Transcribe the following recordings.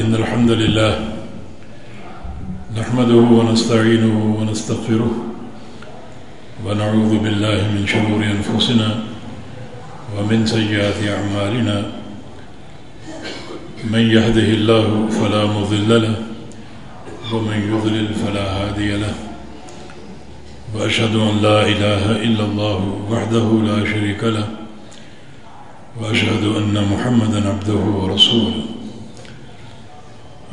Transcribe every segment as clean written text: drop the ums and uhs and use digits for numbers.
إن الحمد لله نحمده ونستعينه ونستغفره ونعوذ بالله من شرور أنفسنا ومن سيئات أعمالنا من يهده الله فلا مضل له ومن يضلل فلا هادي له وأشهد أن لا إله إلا الله وحده لا شريك له وأشهد أن محمدا عبده ورسوله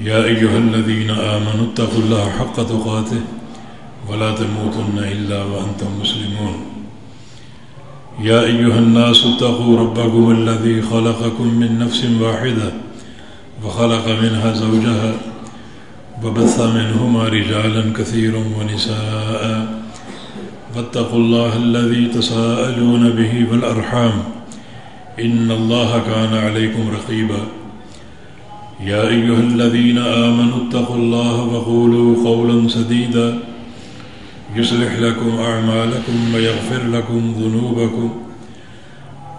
يا أيها الذين آمنوا اتقوا الله حق تقاته ولا تموتن إلا وأنتم مسلمون يا أيها الناس اتقوا ربكم الذي خلقكم من نفس واحدة وخلق منها زوجها وبث منهما رجالا كثيرا ونساء واتقوا الله الذي تساءلون به والأرحام إن الله كان عليكم رقيبا يا أيها الذين آمنوا اتقوا الله وقولوا قولا سديدا يصلح لكم أعمالكم ويغفر لكم ذنوبكم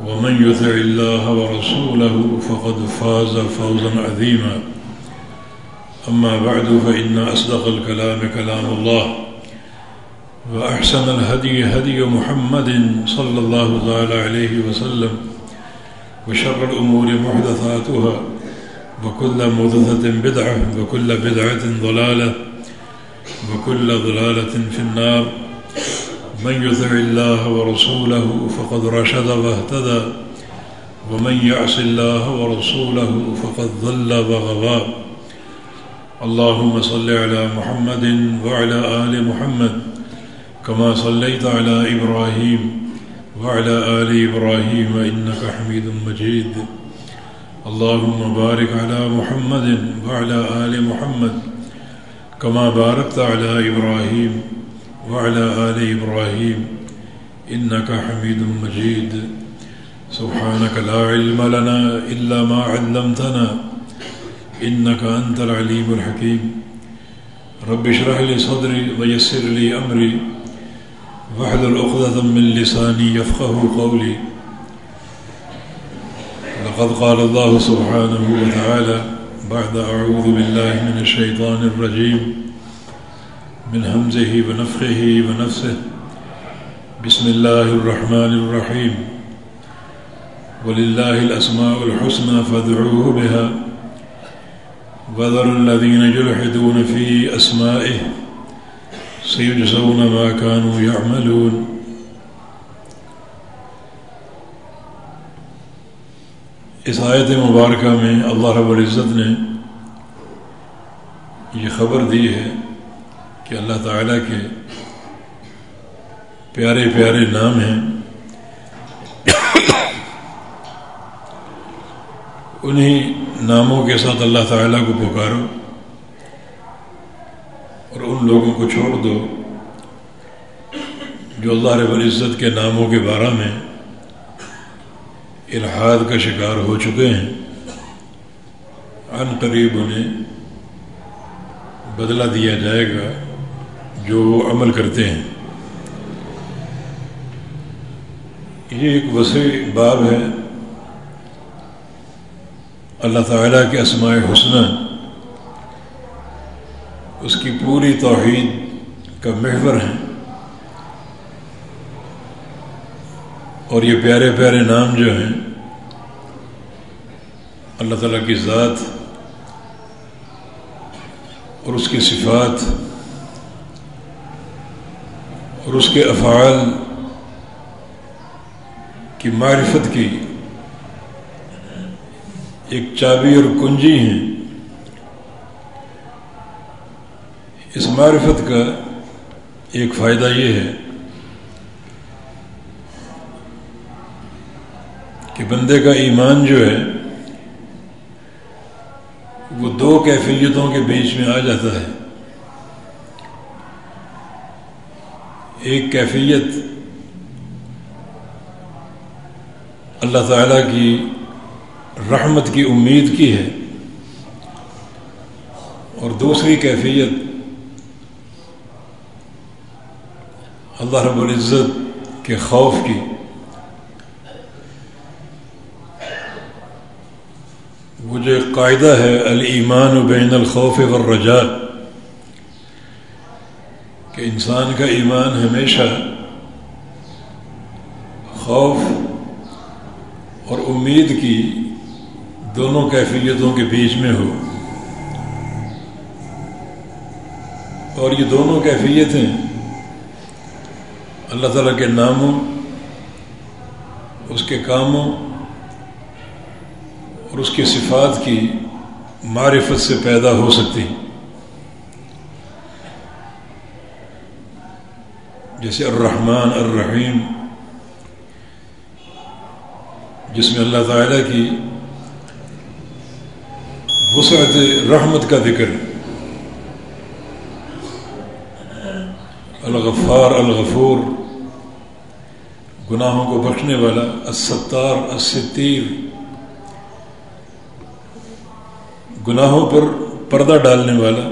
ومن يطع الله ورسوله فقد فاز فوزا عظيما أما بعد فإن أصدق الكلام كلام الله وأحسن الهدي هدي محمد صلى الله تعالى عليه وسلم وشر الأمور محدثاتها وكل محدثة بدعة وكل بدعة ضلالة وكل ضلالة في النار من يطع الله ورسوله فقد رشد واهتدى ومن يعص الله ورسوله فقد ضل وغوى اللهم صل على محمد وعلى آل محمد كما صليت على إبراهيم وعلى آل إبراهيم إنك حميد مجيد اللهم بارك على محمد وعلى آل محمد كما باركت على إبراهيم وعلى آل إبراهيم إنك حميد مجيد سبحانك لا علم لنا إلا ما علمتنا إنك أنت العليم الحكيم رب اشرح لي صدري ويسر لي أمري واحلل عقدة من لساني يفقه قولي لقد قال الله سبحانه وتعالى بعد أعوذ بالله من الشيطان الرجيم من همزه ونفخه ونفسه بسم الله الرحمن الرحيم ولله الأسماء الحسنى فادعوه بها وذروا الذين يلحدون في أسمائه سيجزون ما كانوا يعملون اس آیت مبارکہ میں اللہ رب العزت نے یہ خبر دی ہے کہ اللہ تعالیٰ کے پیارے پیارے نام ہیں انہی ناموں کے ساتھ اللہ تعالیٰ کو پکارو اور ان لوگوں کو چھوڑ دو جو اللہ رب العزت کے ناموں کے بارے میں الحاد کا شکار ہو چکے ہیں عن قریب انہیں بدلہ دیا جائے گا جو وہ عمل کرتے ہیں۔ یہ ایک وسیع باب ہے اللہ تعالیٰ کے اسماء حسنى، اس کی پوری توحید کا محور ہے، اور یہ پیارے پیارے نام جو ہیں اللہ تعالیٰ کی ذات اور اس کی صفات اور اس کے افعال کی معرفت کی ایک چابی اور کنجی ہیں۔ اس معرفت کا ایک فائدہ یہ ہے کہ بندے کا ایمان جو ہے وہ دو کیفیتوں کے بیچ میں آ جاتا ہے۔ ایک کیفیت اللہ تعالیٰ کی رحمت کی امید کی ہے، اور دوسری کیفیت اللہ رب العزت کے خوف کی۔ وہ جو ایک قاعدہ ہے الایمان بین الخوف والرجاء کہ انسان کا ایمان ہمیشہ خوف اور امید کی دونوں کیفیتوں کے بیچ میں ہو، اور یہ دونوں کیفیتیں اللہ تعالیٰ کے ناموں، اس کے کاموں اور اس کی صفات کی معرفت سے پیدا ہو سکتی ہیں۔ جیسے الرحمن الرحیم، جس میں اللہ تعالیٰ کی وسعت رحمت کا ذکر ہے، الغفار الغفور، گناہوں کو بخشنے والا، الستار الستیر، گناہوں پر پردہ ڈالنے والا،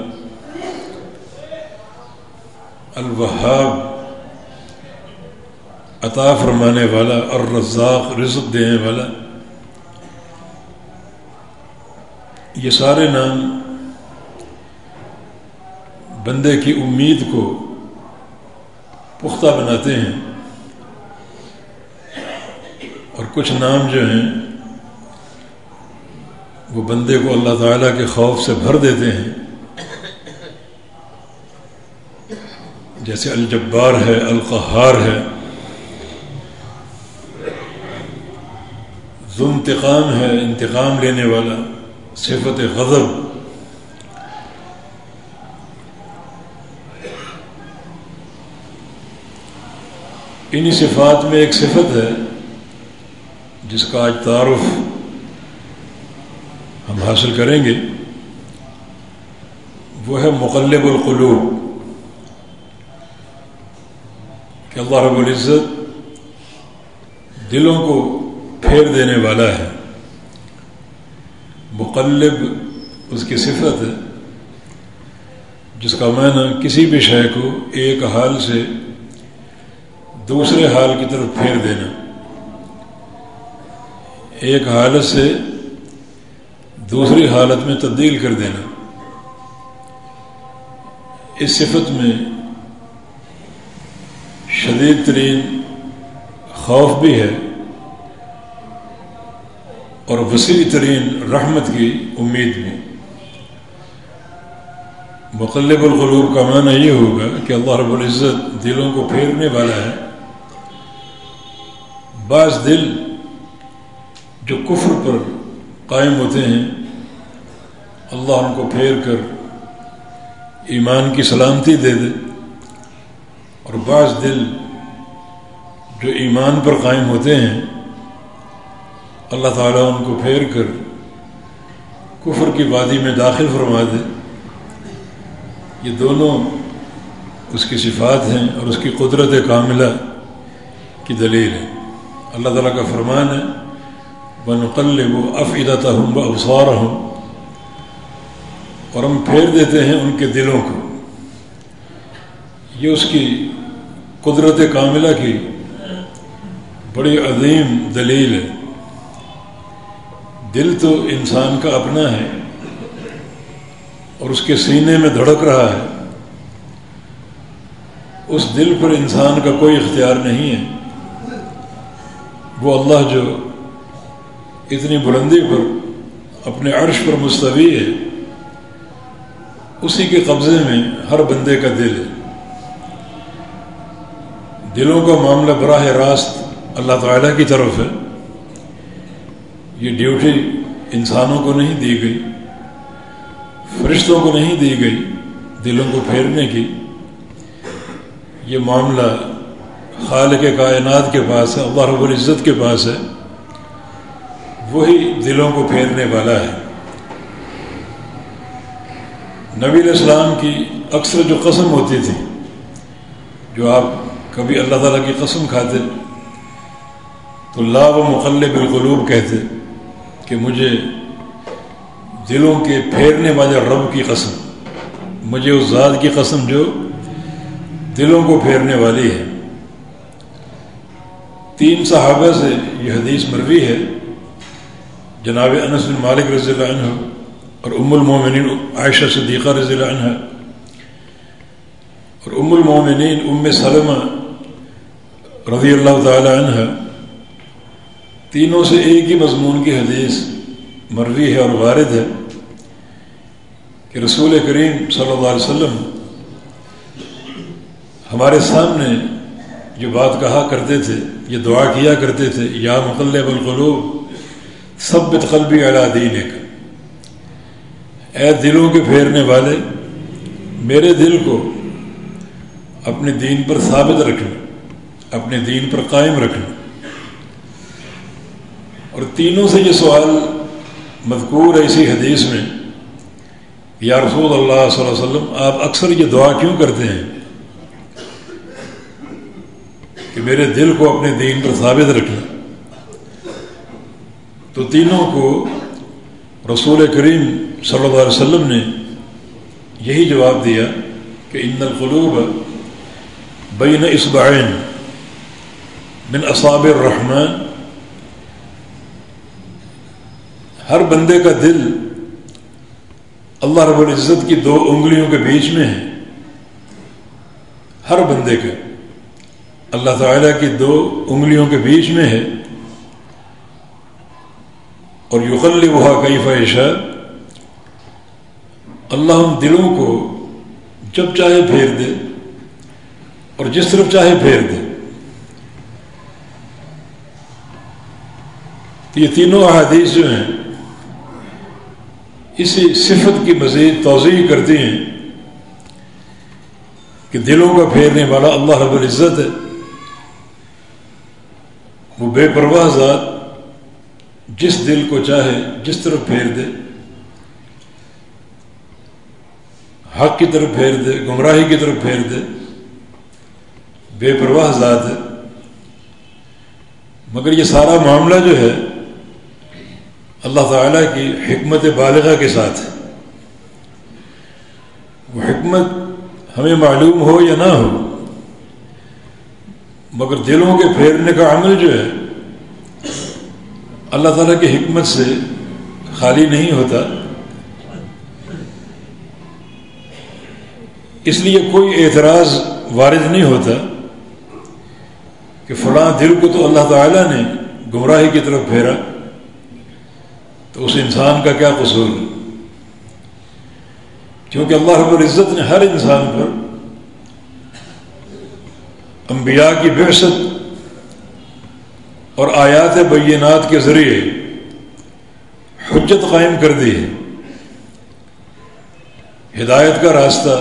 الوہاب، عطا فرمانے والا، الرزاق، رزق دینے والا۔ یہ سارے نام بندے کی امید کو پختہ بناتے ہیں، اور کچھ نام جو ہیں وہ بندے کو اللہ تعالیٰ کے خوف سے بھر دیتے ہیں، جیسے الجبار ہے، القہار ہے، ذو انتقام ہے، انتقام لینے والا، صفت غضب۔ انہی صفات میں ایک صفت ہے جس کا آج تعارف ہم حاصل کریں گے، وہ ہے مقلب القلوب، کہ اللہ رب العزت دلوں کو پھیر دینے والا ہے۔ مقلب اس کی صفت ہے جس کا معنی کسی بھی شے کو ایک حال سے دوسرے حال کی طرف پھیر دینا، ایک حالت سے دوسری حالت میں تبدیل کر دینا۔ اس صفت میں شدید ترین خوف بھی ہے اور وسیع ترین رحمت کی امید بھی۔ مقلب القلوب کا معنی یہ ہوگا کہ اللہ رب العزت دلوں کو پھیرنے والا ہے۔ بعض دل جو کفر پر قائم ہوتے ہیں، اللہ ان کو پھیر کر ایمان کی سلامتی دے دے، اور بعض دل جو ایمان پر قائم ہوتے ہیں، اللہ تعالیٰ ان کو پھیر کر کفر کی وادی میں داخل فرما دے۔ یہ دونوں اس کی صفات ہیں اور اس کی قدرت کاملہ کی دلیل ہے۔ اللہ تعالیٰ کا فرمان ہے وَنُقَلِّبُ أَفْئِدَتَهُمْ وَأَبْصَارَهُمْ، اور ہم پھیر دیتے ہیں ان کے دلوں کو۔ یہ اس کی قدرت کاملہ کی بڑی عظیم دلیل ہے۔ دل تو انسان کا اپنا ہے اور اس کے سینے میں دھڑک رہا ہے، اس دل پر انسان کا کوئی اختیار نہیں ہے۔ وہ اللہ جو اتنی بلندی پر اپنے عرش پر مستوی ہے، اسی کے قبضے میں ہر بندے کا دل ہے۔ دلوں کا معاملہ براہ راست اللہ تعالیٰ کی طرف ہے۔ یہ ڈیوٹی انسانوں کو نہیں دی گئی، فرشتوں کو نہیں دی گئی دلوں کو پھیرنے کی۔ یہ معاملہ خالق کائنات کے پاس ہے، اللہ رب العزت کے پاس ہے، وہی دلوں کو پھیرنے والا ہے۔ نبی علیہ السلام کی اکثر جو قسم ہوتی تھی، جو آپ کبھی اللہ تعالیٰ کی قسم کھاتے تو لا و مقلب القلوب کہتے کہ مجھے دلوں کے پھیرنے والے رب کی قسم، مجھے اس ذات کی قسم جو دلوں کو پھیرنے والی ہے۔ 3 صحابہ سے یہ حدیث مروی ہے، جناب انس بن مالک رضی اللہ عنہ اور ام المومنین عائشہ صدیقہ رضی اللہ عنہا اور ام المومنین ام سلمہ رضی اللہ تعالی عنہا، تینوں سے ایک ہی مضمون کی حدیث مروی ہے اور وارد ہے کہ رسول کریم صلی اللہ علیہ وسلم ہمارے سامنے جو بات کہا کرتے تھے، یہ دعا کیا کرتے تھے، یا مقلب القلوب ثبت قلبی علی دینک، اے دلوں کے پھیرنے والے میرے دل کو اپنے دین پر ثابت رکھنا، اپنے دین پر قائم رکھنا۔ اور تینوں سے یہ سوال مذکور ہے اسی حدیث میں، یا رسول اللہ صلی اللہ علیہ وسلم آپ اکثر یہ دعا کیوں کرتے ہیں کہ میرے دل کو اپنے دین پر ثابت رکھنا؟ تو تینوں کو رسول کریم صلی اللہ علیہ وسلم نے یہی جواب دیا کہ ان القلوب بین اصبعین من اصابع الرحمن، ہر بندے کا دل اللہ رب العزت کی دو انگلیوں کے بیچ میں ہے، ہر بندے کا اللہ تعالیٰ کی دو انگلیوں کے بیچ میں ہے، اور یقلبها کیف یشاء، اللہ ان دلوں کو جب چاہے پھیر دے اور جس طرف چاہے پھیر دے۔ تو یہ تینوں احادیث جو ہیں اسی صفت کی مزید توضیح کرتی ہیں کہ دلوں کا پھیرنے والا اللہ رب العزت ہے، وہ بے پرواہ ذات جس دل کو چاہے جس طرف پھیر دے، حق کی طرف پھیر دے، گمراہی کی طرف پھیر دے، بے پرواہ ذات ہے۔ مگر یہ سارا معاملہ جو ہے اللہ تعالیٰ کی حکمت بالغہ کے ساتھ ہے۔ وہ حکمت ہمیں معلوم ہو یا نہ ہو، مگر دلوں کے پھیرنے کا عمل جو ہے اللہ تعالیٰ کی حکمت سے خالی نہیں ہوتا۔ اس لیے کوئی اعتراض وارد نہیں ہوتا کہ فلاں دل کو تو اللہ تعالیٰ نے گمراہی کی طرف پھیرا، تو اس انسان کا کیا قصور ہے؟ کیونکہ اللہ رب العزت نے ہر انسان پر انبیاء کی بعثت اور آیات بینات کے ذریعے حجت قائم کر دی ہے، ہدایت کا راستہ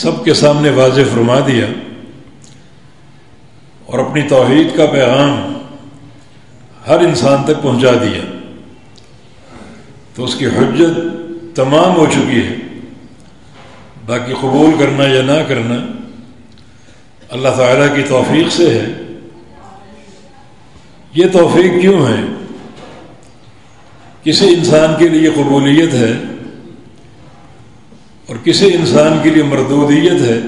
سب کے سامنے واضح فرما دیا، اور اپنی توحید کا پیغام ہر انسان تک پہنچا دیا۔ تو اس کی حجت تمام ہو چکی ہے، باقی قبول کرنا یا نہ کرنا اللہ تعالیٰ کی توفیق سے ہے۔ یہ توفیق کیوں ہے؟ کسی انسان کے لیے قبولیت ہے اور کسی انسان کے لیے مردودیت ہے،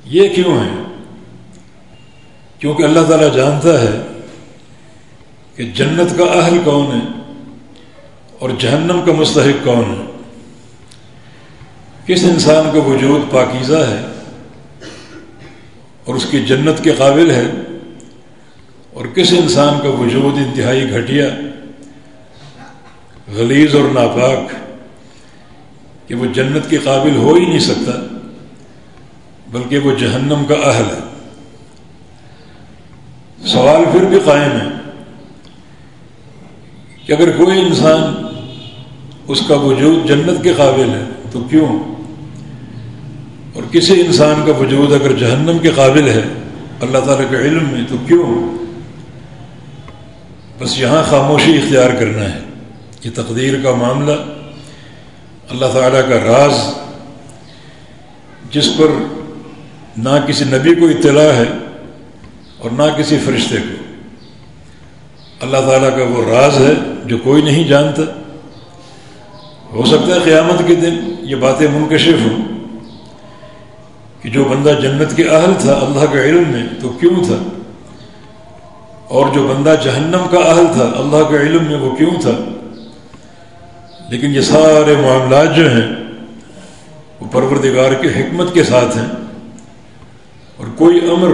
یہ کیوں ہے؟ کیونکہ اللہ تعالیٰ جانتا ہے کہ جنت کا اہل کون ہے اور جہنم کا مستحق کون ہے، کس انسان کا وجود پاکیزہ ہے اور اس کی جنت کے قابل ہے، اور کس انسان کا وجود انتہائی گھٹیا، غلیظ اور ناپاک کہ وہ جنت کے قابل ہو ہی نہیں سکتا، بلکہ وہ جہنم کا اہل ہے۔ سوال پھر بھی قائم ہے کہ اگر کوئی انسان اس کا وجود جنت کے قابل ہے تو کیوں، اور کسی انسان کا وجود اگر جہنم کے قابل ہے اللہ تعالیٰ کے علم میں تو کیوں؟ بس یہاں خاموشی اختیار کرنا ہے۔ یہ تقدیر کا معاملہ اللہ تعالیٰ کا راز، جس پر نہ کسی نبی کو اطلاع ہے اور نہ کسی فرشتے کو۔ اللہ تعالیٰ کا وہ راز ہے جو کوئی نہیں جانتا۔ ہو سکتا ہے قیامت کے دن یہ باتیں منکشف ہوں کہ جو بندہ جنت کے اہل تھا اللہ کے علم میں تو کیوں تھا، اور جو بندہ جہنم کا اہل تھا اللہ کے علم میں وہ کیوں تھا۔ لیکن یہ سارے معاملات جو ہیں وہ پروردگار کے حکمت کے ساتھ ہیں، اور کوئی امر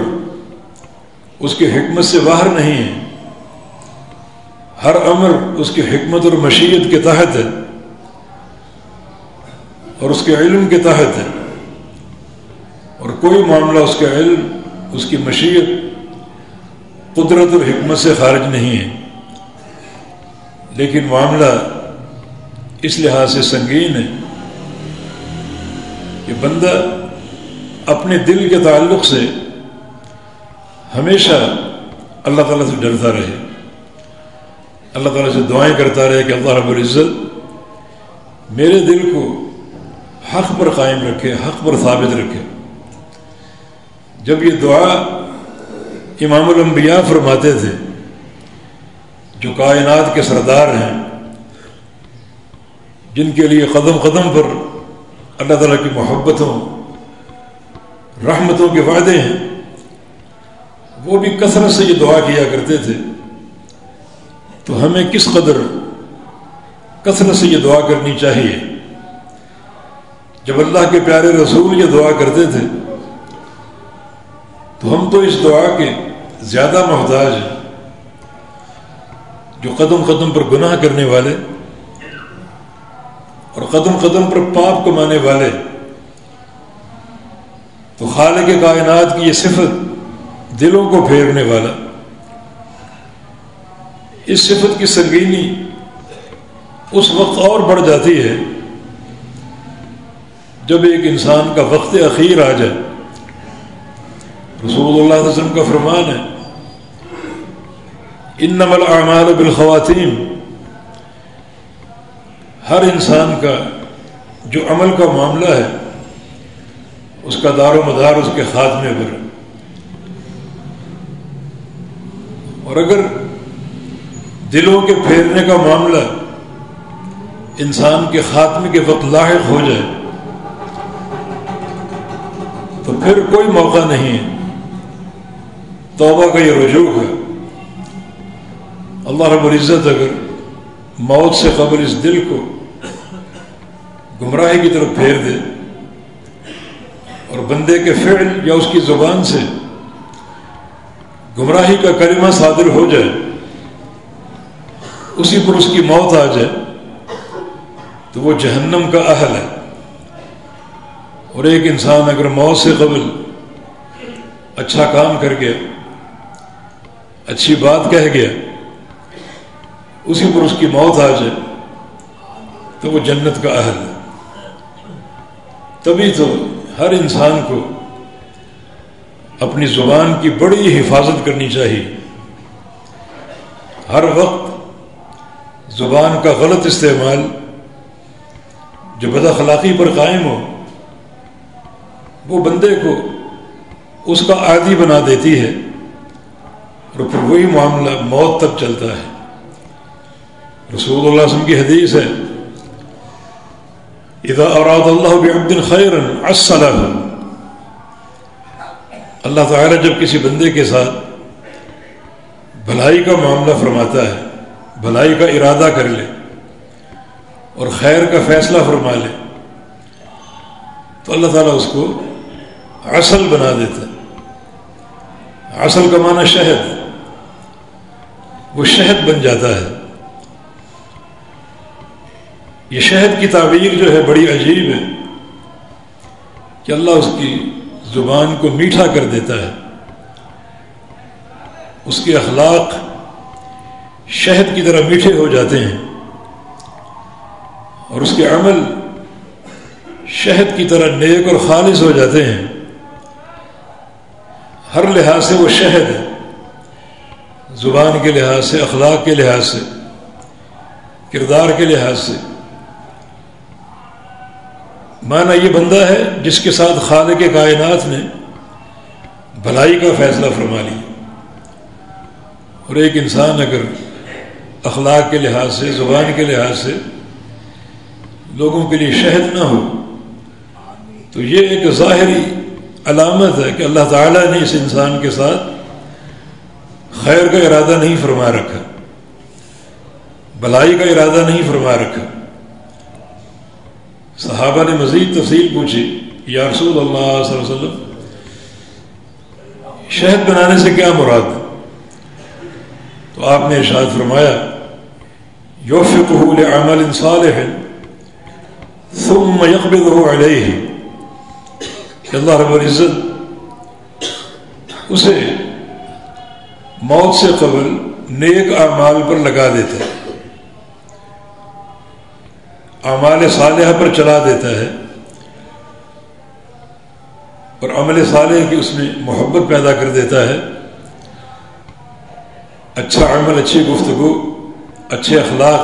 اس کی حکمت سے باہر نہیں ہے، ہر امر اس کی حکمت اور مشیت کے تحت ہے اور اس کے علم کے تحت ہے، اور کوئی معاملہ اس کے علم، اس کی مشیت، قدرت اور حکمت سے خارج نہیں ہے۔ لیکن معاملہ اس لحاظ سے سنگین ہے کہ بندہ اپنے دل کے تعلق سے ہمیشہ اللہ تعالیٰ سے ڈرتا رہے، اللہ تعالیٰ سے دعائیں کرتا رہے کہ اللہ رب العزت میرے دل کو حق پر قائم رکھے، حق پر ثابت رکھے۔ جب یہ دعا امام الانبیاء فرماتے تھے جو کائنات کے سردار ہیں، جن کے لیے قدم قدم پر اللہ تعالیٰ کی محبتوں، رحمتوں کے وعدے ہیں، وہ بھی کثرت سے یہ دعا کیا کرتے تھے، تو ہمیں کس قدر کثرت سے یہ دعا کرنی چاہیے۔ جب اللہ کے پیارے رسول یہ دعا کرتے تھے تو ہم تو اس دعا کے زیادہ محتاج ہیں، جو قدم قدم پر گناہ کرنے والے اور قدم قدم پر پاپ کمانے والے، تو خالق کائنات کی یہ صفت دلوں کو پھیرنے والا، اس صفت کی سنگینی اس وقت اور بڑھ جاتی ہے جب ایک انسان کا وقت اخیر آ جائے۔ رسول اللہ صلی اللہ علیہ وسلم کا فرمان ہے انما الاعمال بالخواتیم، ہر انسان کا جو عمل کا معاملہ ہے اس کا دار و مدار اس کے خاتمے پر ہے، اور اگر دلوں کے پھیرنے کا معاملہ انسان کے خاتمے کے وقت لاحق ہو جائے تو پھر کوئی موقع نہیں ہے توبہ کا، یہ رجوع ہے۔ اللہ رب العزت اگر موت سے قبل اس دل کو گمراہی کی طرف پھیر دے اور بندے کے فعل یا اس کی زبان سے گمراہی کا کلمہ صادر ہو جائے، اسی پر اس کی موت آ جائے، تو وہ جہنم کا اہل ہے۔ اور ایک انسان اگر موت سے قبل اچھا کام کر گیا، اچھی بات کہہ گیا، اسی پر اس کی موت آ جائے تو وہ جنت کا اہل ہے۔ تبھی تو ہر انسان کو اپنی زبان کی بڑی حفاظت کرنی چاہیے، ہر وقت زبان کا غلط استعمال جو بد اخلاقی پر قائم ہو وہ بندے کو اس کا عادی بنا دیتی ہے، اور پھر وہی معاملہ موت تک چلتا ہے۔ رسول اللہ صلی اللہ علیہ وسلم کی حدیث ہے اذا اراد اللہ بعبد خیرا عسلہ، اللہ تعالیٰ جب کسی بندے کے ساتھ بھلائی کا معاملہ فرماتا ہے، بھلائی کا ارادہ کر لے اور خیر کا فیصلہ فرما لے، تو اللہ تعالیٰ اس کو عسل بنا دیتا ہے۔ عسل کا معنی شہد، وہ شہد بن جاتا ہے۔ یہ شہد کی تعبیر جو ہے بڑی عجیب ہے کہ اللہ اس کی زبان کو میٹھا کر دیتا ہے، اس کے اخلاق شہد کی طرح میٹھے ہو جاتے ہیں، اور اس کے عمل شہد کی طرح نیک اور خالص ہو جاتے ہیں۔ ہر لحاظ سے وہ شہد ہے، زبان کے لحاظ سے، اخلاق کے لحاظ سے، کردار کے لحاظ سے۔ مانا یہ بندہ ہے جس کے ساتھ خالق کائنات نے بھلائی کا فیصلہ فرما لیا، اور ایک انسان اگر اخلاق کے لحاظ سے، زبان کے لحاظ سے لوگوں کے لیے شہد نہ ہو تو یہ ایک ظاہری علامت ہے کہ اللہ تعالیٰ نے اس انسان کے ساتھ خیر کا ارادہ نہیں فرما رکھا، بھلائی کا ارادہ نہیں فرما رکھا۔ صحابہ نے مزید تفصیل پوچھی، یا رسول اللہ صلی اللہ علیہ وسلم شہد بنانے سے کیا مراد؟ تو آپ نے ارشاد فرمایا یوفقہ لعمل صالح ثم یقبضہ علیہ، کہ اللہ رب العزت اسے موت سے قبل نیک اعمال پر لگا دیتا ہے، اعمال صالحہ پر چلا دیتا ہے، اور عمل صالح کی اس میں محبت پیدا کر دیتا ہے۔ اچھا عمل، اچھی گفتگو، اچھے اخلاق،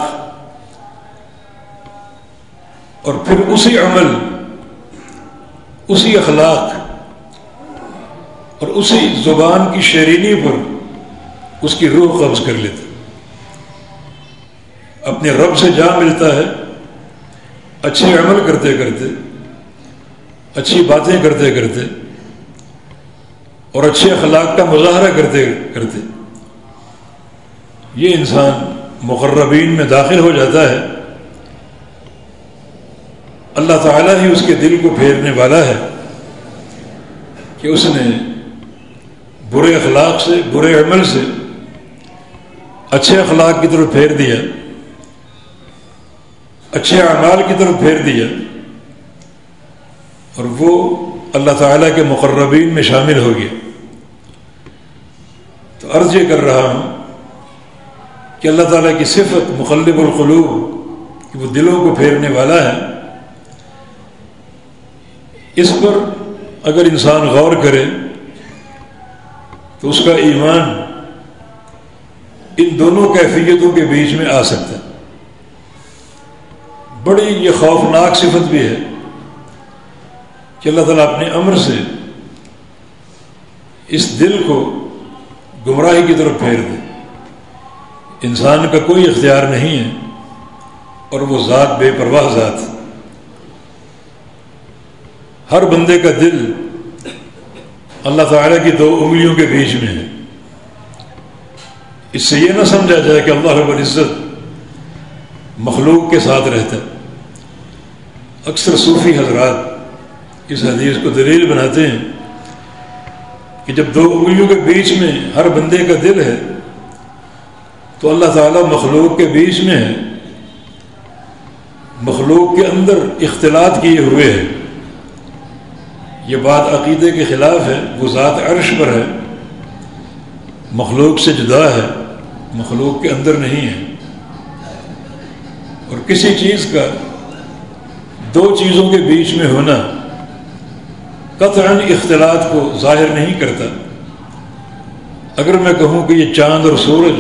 اور پھر اسی عمل، اسی اخلاق اور اسی زبان کی شیرینی پر اس کی روح قبض کر لیتا، اپنے رب سے جا ملتا ہے، اچھے عمل کرتے کرتے، اچھی باتیں کرتے کرتے اور اچھے اخلاق کا مظاہرہ کرتے کرتے یہ انسان مقربین میں داخل ہو جاتا ہے۔ اللہ تعالیٰ ہی اس کے دل کو پھیرنے والا ہے کہ اس نے برے اخلاق سے، برے عمل سے اچھے اخلاق کی طرف پھیر دیا، اچھے اعمال کی طرف پھیر دیا، اور وہ اللہ تعالیٰ کے مقربین میں شامل ہو گیا۔ تو عرض یہ کر رہا ہوں کہ اللہ تعالیٰ کی صفت مقلب القلوب، کہ وہ دلوں کو پھیرنے والا ہے، اس پر اگر انسان غور کرے تو اس کا ایمان ان دونوں کیفیتوں کے بیچ میں آ سکتا ہے۔ بڑی یہ خوفناک صفت بھی ہے کہ اللہ تعالیٰ اپنے امر سے اس دل کو گمراہی کی طرف پھیر دے۔ انسان کا کوئی اختیار نہیں ہے، اور وہ ذات بے پرواہ ذات۔ ہر بندے کا دل اللہ تعالیٰ کی دو انگلیوں کے بیچ میں ہے۔ اس سے یہ نہ سمجھا جائے کہ اللہ رب العزت مخلوق کے ساتھ رہتا ہے۔ اکثر صوفی حضرات اس حدیث کو دلیل بناتے ہیں کہ جب دو انگلیوں کے بیچ میں ہر بندے کا دل ہے تو اللہ تعالیٰ مخلوق کے بیچ میں ہے، مخلوق کے اندر اختلاط کیے ہوئے ہے۔ یہ بات عقیدے کے خلاف ہے۔ وہ ذات عرش پر ہے، مخلوق سے جدا ہے، مخلوق کے اندر نہیں ہے۔ اور کسی چیز کا دو چیزوں کے بیچ میں ہونا قطعاً اختلاط کو ظاہر نہیں کرتا۔ اگر میں کہوں کہ یہ چاند اور سورج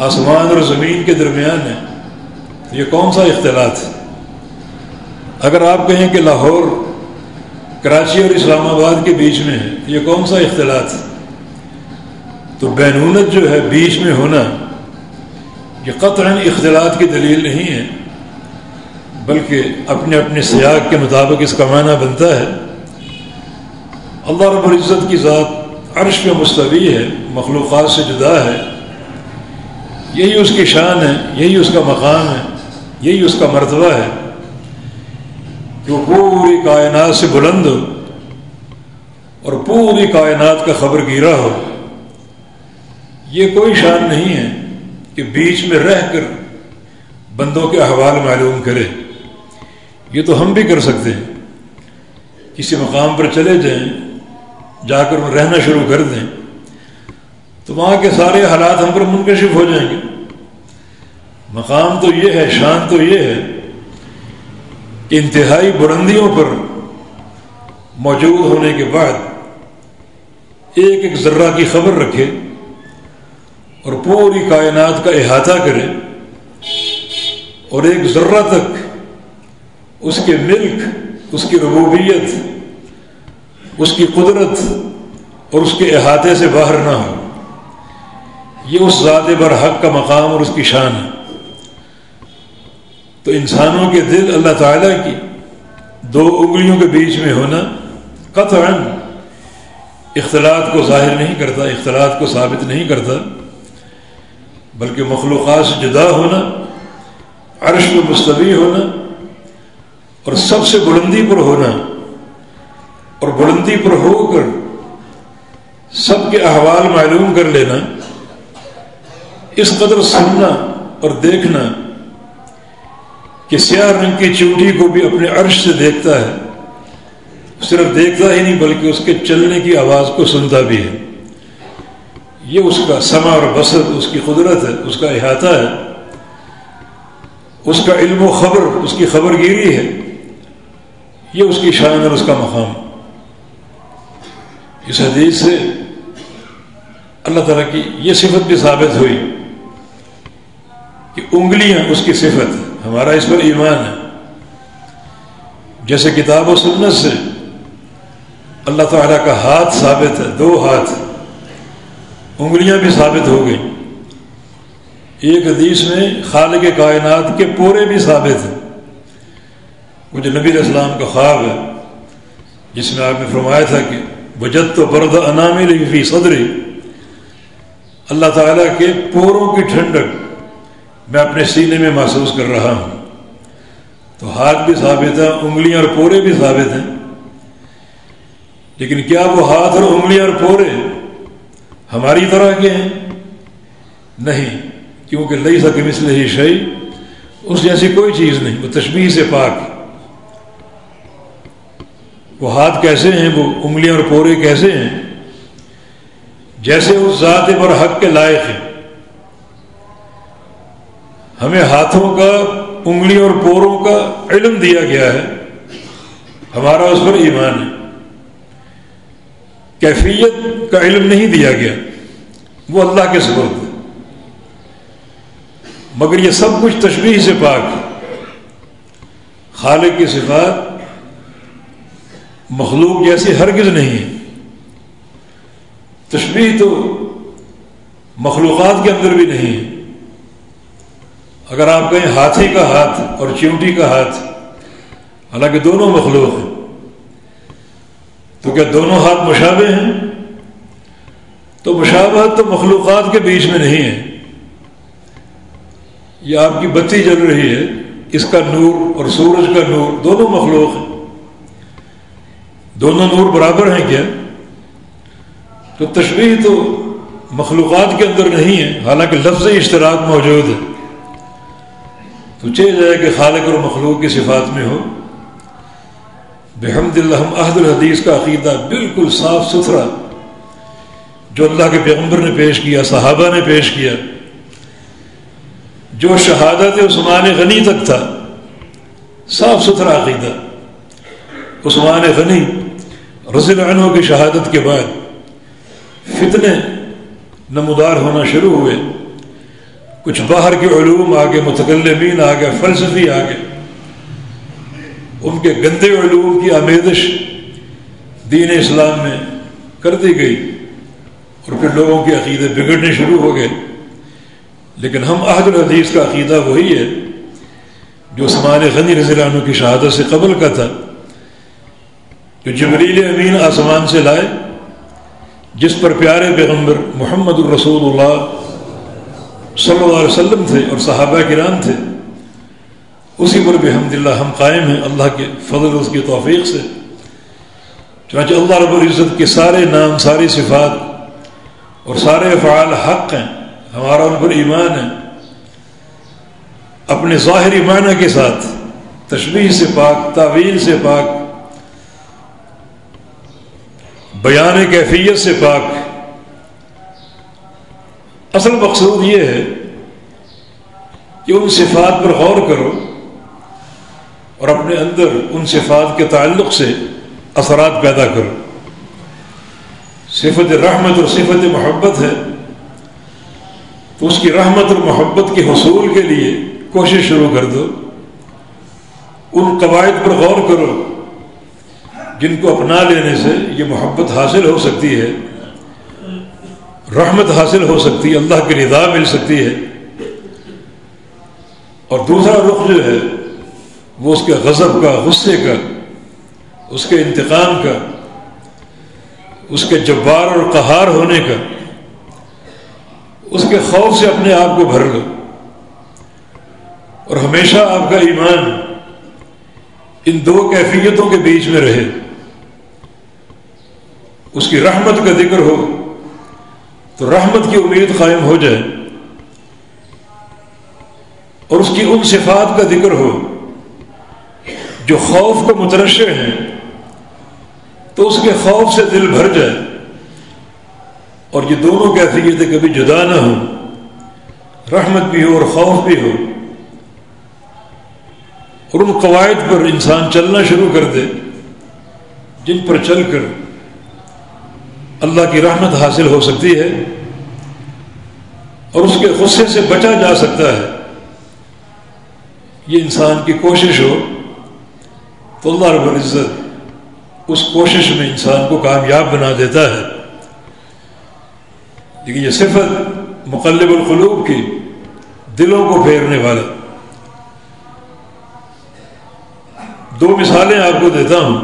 آسمان اور زمین کے درمیان ہے، تو یہ کون سا اختلاط ہے؟ اگر آپ کہیں کہ لاہور کراچی اور اسلام آباد کے بیچ میں ہے، تو یہ کون سا اختلاط ہے؟ تو بینونت جو ہے، بیچ میں ہونا، یہ قطعاً اختلاط کی دلیل نہیں ہے، بلکہ اپنے اپنے سیاق کے مطابق اس کا معنی بنتا ہے۔ اللہ رب العزت کی ذات عرش پہ مستوی ہے، مخلوقات سے جدا ہے، یہی اس کی شان ہے، یہی اس کا مقام ہے، یہی اس کا مرتبہ ہے کہ وہ پوری کائنات سے بلند ہو اور پوری کائنات کا خبر گیرا ہو۔ یہ کوئی شان نہیں ہے کہ بیچ میں رہ کر بندوں کے احوال معلوم کرے۔ یہ تو ہم بھی کر سکتے ہیں، کسی مقام پر چلے جائیں، جا کر رہنا شروع کر دیں تو وہاں کے سارے حالات ہم پر منکشف ہو جائیں گے۔ مقام تو یہ ہے، شان تو یہ ہے کہ انتہائی بلندیوں پر موجود ہونے کے بعد ایک ایک ذرہ کی خبر رکھے اور پوری کائنات کا احاطہ کرے، اور ایک ذرہ تک اس کے ملک، اس کی ربوبیت، اس کی قدرت اور اس کے احاطے سے باہر نہ ہو۔ یہ اس ذات برحق کا مقام اور اس کی شان ہے۔ تو انسانوں کے دل اللہ تعالیٰ کی دو انگلیوں کے بیچ میں ہونا قطعاً اختلاط کو ظاہر نہیں کرتا، اختلاط کو ثابت نہیں کرتا، بلکہ مخلوقات سے جدا ہونا، عرش پہ مستوی ہونا اور سب سے بلندی پر ہونا اور بلندی پر ہو کر سب کے احوال معلوم کر لینا، اس قدر سننا اور دیکھنا کہ سیاہ رنگ کی چونٹی کو بھی اپنے عرش سے دیکھتا ہے، صرف دیکھتا ہی نہیں بلکہ اس کے چلنے کی آواز کو سنتا بھی ہے۔ یہ اس کا سمع اور بصر، اس کی قدرت ہے، اس کا احاطہ ہے، اس کا علم و خبر، اس کی خبر گیری ہے، یہ اس کی شان اور اس کا مقام۔ اس حدیث سے اللہ تعالیٰ کی یہ صفت بھی ثابت ہوئی کہ انگلیاں اس کی صفت ہے، ہمارا اس پر ایمان ہے۔ جیسے کتاب و سنت سے اللہ تعالیٰ کا ہاتھ ثابت ہے، 2 ہاتھ، انگلیاں بھی ثابت ہو گئیں۔ ایک حدیث میں خالق کائنات کے پورے بھی ثابت ہیں۔ وہ جو نبی علیہ السلام کا خواب ہے جس میں آپ نے فرمایا تھا کہ وجدت برد انامل فی صدری، اللہ تعالیٰ کے پوروں کی ٹھنڈک میں اپنے سینے میں محسوس کر رہا ہوں۔ تو ہاتھ بھی ثابت ہے، انگلیاں اور پورے بھی ثابت ہیں، لیکن کیا وہ ہاتھ اور انگلیاں اور پورے ہماری طرح کے ہیں؟ نہیں، کیونکہ لیس کمثلہ شیء، اس جیسی کوئی چیز نہیں، وہ تشبیہ سے پاک۔ وہ ہاتھ کیسے ہیں، وہ انگلیاں اور پورے کیسے ہیں؟ جیسے اس ذات برحق کے لائق ہیں۔ ہمیں ہاتھوں کا، انگلیوں اور پوروں کا علم دیا گیا ہے، ہمارا اس پر ایمان ہے۔ کیفیت کا علم نہیں دیا گیا، وہ اللہ کے سپرد ہے، مگر یہ سب کچھ تشبیہ سے پاک ہے۔ خالق کی صفات مخلوق جیسی ہرگز نہیں ہے۔ تشبیہ تو مخلوقات کے اندر بھی نہیں ہے۔ اگر آپ کہیں ہاتھی کا ہاتھ اور چیونٹی کا ہاتھ، حالانکہ دونوں مخلوق ہیں، تو کیا دونوں ہاتھ مشابہ ہیں؟ تو مشابہت تو مخلوقات کے بیچ میں نہیں ہے۔ یہ آپ کی بتی جل رہی ہے، اس کا نور اور سورج کا نور دونوں مخلوق ہیں، دونوں نور برابر ہیں کیا؟ تو تشبیہ تو مخلوقات کے اندر نہیں ہے، حالانکہ لفظ اشتراک موجود ہے۔ تو چاہیے جائے کہ خالق اور مخلوق کی صفات میں ہو۔ بحمد اللہ ہم عہد الحدیث کا عقیدہ بالکل صاف ستھرا جو اللہ کے پیغمبر نے پیش کیا، صحابہ نے پیش کیا، جو شہادت عثمان غنی تک تھا، صاف ستھرا عقیدہ۔ عثمان غنی رضی اللہ عنہ کی شہادت کے بعد فتنے نمودار ہونا شروع ہوئے، کچھ باہر کے علوم آگے، متکلمین آگے، فلسفی آگے، ان کے گندے علوم کی آمیزش دین اسلام میں کر دی گئی، اور پھر لوگوں کے عقیدے بگڑنے شروع ہو گئے۔ لیکن ہم عہد الحدیث کا عقیدہ وہی ہے جو عثمان غنی رضی اللہ عنہ کی شہادت سے قبل کا تھا، جو جبریل امین آسمان سے لائے، جس پر پیارے پیغمبر محمد الرسول اللہ صلی اللہ علیہ وسلم تھے اور صحابہ کرام تھے، اسی پر بحمد اللہ ہم قائم ہیں اللہ کے فضل اور اس کی توفیق سے۔ چنانچہ اللہ رب العزت کے سارے نام، ساری صفات اور سارے افعال حق ہیں، ہمارا ان پر ایمان ہے، اپنے ظاہری معنی کے ساتھ، تشبیہ سے پاک، تعویل سے پاک، بیان کیفیت سے پاک۔ اصل مقصود یہ ہے کہ ان صفات پر غور کرو اور اپنے اندر ان صفات کے تعلق سے اثرات پیدا کرو۔ صفت رحمت اور صفت محبت ہے تو اس کی رحمت اور محبت کے حصول کے لیے کوشش شروع کر دو، ان قواعد پر غور کرو جن کو اپنا لینے سے یہ محبت حاصل ہو سکتی ہے، رحمت حاصل ہو سکتی ہے، اللہ کی رضا مل سکتی ہے۔ اور دوسرا رخ جو ہے وہ اس کے غضب کا، غصے کا، اس کے انتقام کا، اس کے جبار اور قہار ہونے کا، اس کے خوف سے اپنے آپ کو بھر لو، اور ہمیشہ آپ کا ایمان ان دو کیفیتوں کے بیچ میں رہے، اس کی رحمت کا ذکر ہو تو رحمت کی امید قائم ہو جائے، اور اس کی ان صفات کا ذکر ہو جو خوف کو مترشح ہیں تو اس کے خوف سے دل بھر جائے، اور یہ دونوں کیفیتیں کبھی جدا نہ ہوں، رحمت بھی ہو اور خوف بھی ہو، اور ان قواعد پر انسان چلنا شروع کر دے جن پر چل کر اللہ کی رحمت حاصل ہو سکتی ہے اور اس کے غصے سے بچا جا سکتا ہے۔ یہ انسان کی کوشش ہو تو اللہ رب العزت اس کوشش میں انسان کو کامیاب بنا دیتا ہے۔ لیکن یہ صفت مقلب القلوب کی، دلوں کو پھیرنے والا۔ دو مثالیں آپ کو دیتا ہوں،